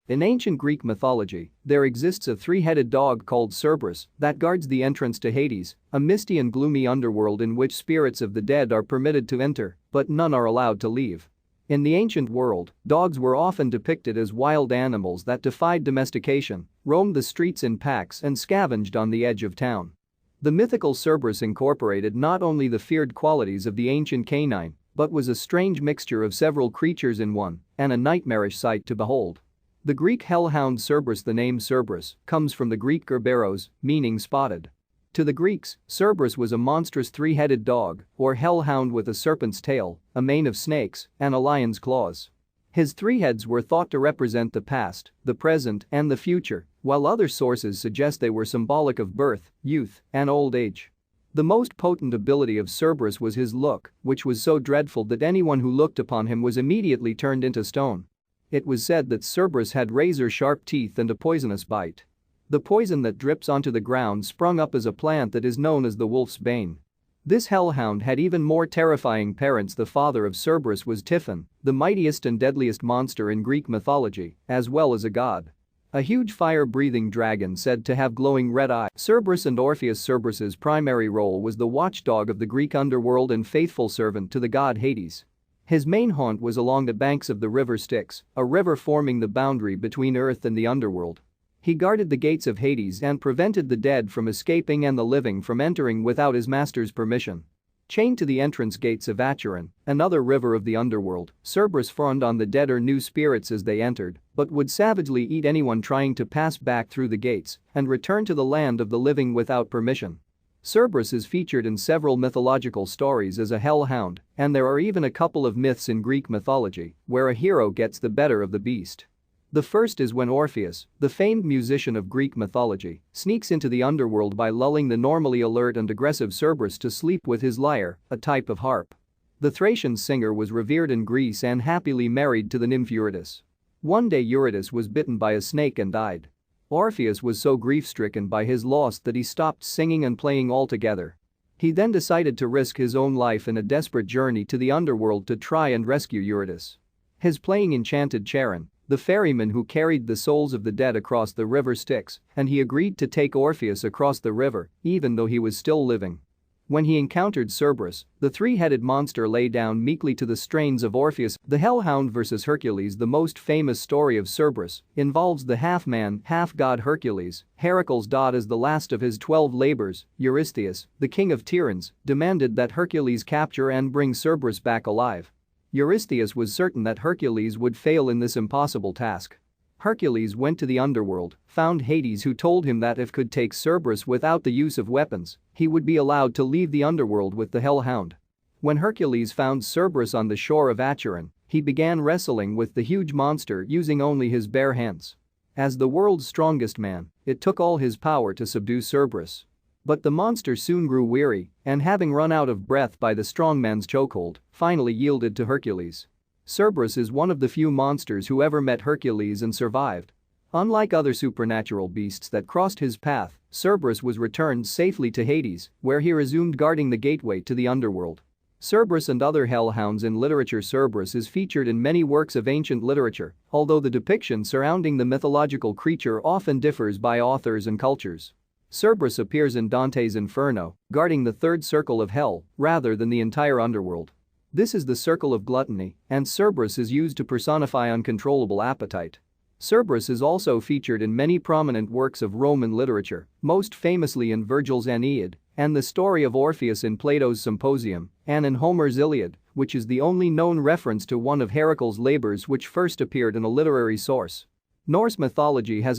In ancient Greek mythology, there exists a three-headed dog called Cerberus that guards the entrance to Hades, a misty and gloomy underworld in which spirits of the dead are permitted to enter, but none are allowed to leave. In the ancient world, dogs were often depicted as wild animals that defied domestication, roamed the streets in packs and scavenged on the edge of town. The mythical Cerberus incorporated not only the feared qualities of the ancient canine, but was a strange mixture of several creatures in one, and a nightmarish sight to behold. The Greek hellhound Cerberus. The name Cerberus comes from the Greek Cerberus, meaning spotted. To the Greeks, Cerberus was a monstrous three-headed dog, or hellhound with a serpent's tail, a mane of snakes, and a lion's claws. His three heads were thought to represent the past, the present, and the future, while other sources suggest they were symbolic of birth, youth, and old age. The most potent ability of Cerberus was his look, which was so dreadful that anyone who looked upon him was immediately turned into stone. It was said that Cerberus had razor-sharp teeth and a poisonous bite. The poison that drips onto the ground sprung up as a plant that is known as the wolf's bane. This hellhound had even more terrifying parents. The father of Cerberus was Typhon, the mightiest and deadliest monster in Greek mythology, as well as a god. A huge fire-breathing dragon said to have glowing red eyes. Cerberus and Orpheus. Cerberus's primary role was the watchdog of the Greek underworld and faithful servant to the god Hades. His main haunt was along the banks of the river Styx, a river forming the boundary between Earth and the underworld. He guarded the gates of Hades and prevented the dead from escaping and the living from entering without his master's permission. Chained to the entrance gates of Acheron, another river of the underworld, Cerberus fawned on the dead or new spirits as they entered, but would savagely eat anyone trying to pass back through the gates and return to the land of the living without permission. Cerberus is featured in several mythological stories as a hellhound, and there are even a couple of myths in Greek mythology where a hero gets the better of the beast. The first is when Orpheus, the famed musician of Greek mythology, sneaks into the underworld by lulling the normally alert and aggressive Cerberus to sleep with his lyre, a type of harp. The Thracian singer was revered in Greece and happily married to the nymph Eurydice. One day Eurydice was bitten by a snake and died. Orpheus was so grief-stricken by his loss that he stopped singing and playing altogether. He then decided to risk his own life in a desperate journey to the underworld to try and rescue Eurydice. His playing enchanted Charon, the ferryman who carried the souls of the dead across the river Styx, and he agreed to take Orpheus across the river, even though he was still living. When he encountered Cerberus, the three-headed monster lay down meekly to the strains of Orpheus. The Hellhound vs. Hercules. The most famous story of Cerberus involves the half-man, half-god Hercules. Heracles. As the last of his 12 labors, Eurystheus, the king of Tiryns, demanded that Hercules capture and bring Cerberus back alive. Eurystheus was certain that Hercules would fail in this impossible task. Hercules went to the underworld, found Hades, who told him that if could take Cerberus without the use of weapons, he would be allowed to leave the underworld with the Hellhound. When Hercules found Cerberus on the shore of Acheron, he began wrestling with the huge monster using only his bare hands. As the world's strongest man, it took all his power to subdue Cerberus. But the monster soon grew weary and, having run out of breath by the strong man's chokehold, finally yielded to Hercules. Cerberus is one of the few monsters who ever met Hercules and survived. Unlike other supernatural beasts that crossed his path, Cerberus was returned safely to Hades, where he resumed guarding the gateway to the underworld. Cerberus and other hellhounds in literature. Cerberus is featured in many works of ancient literature, although the depiction surrounding the mythological creature often differs by authors and cultures. Cerberus appears in Dante's Inferno, guarding the third circle of hell rather than the entire underworld. This is the circle of gluttony, and Cerberus is used to personify uncontrollable appetite. Cerberus is also featured in many prominent works of Roman literature, most famously in Virgil's Aeneid, and the story of Orpheus in Plato's Symposium, and in Homer's Iliad, which is the only known reference to one of Heracles' labors which first appeared in a literary source. Norse mythology has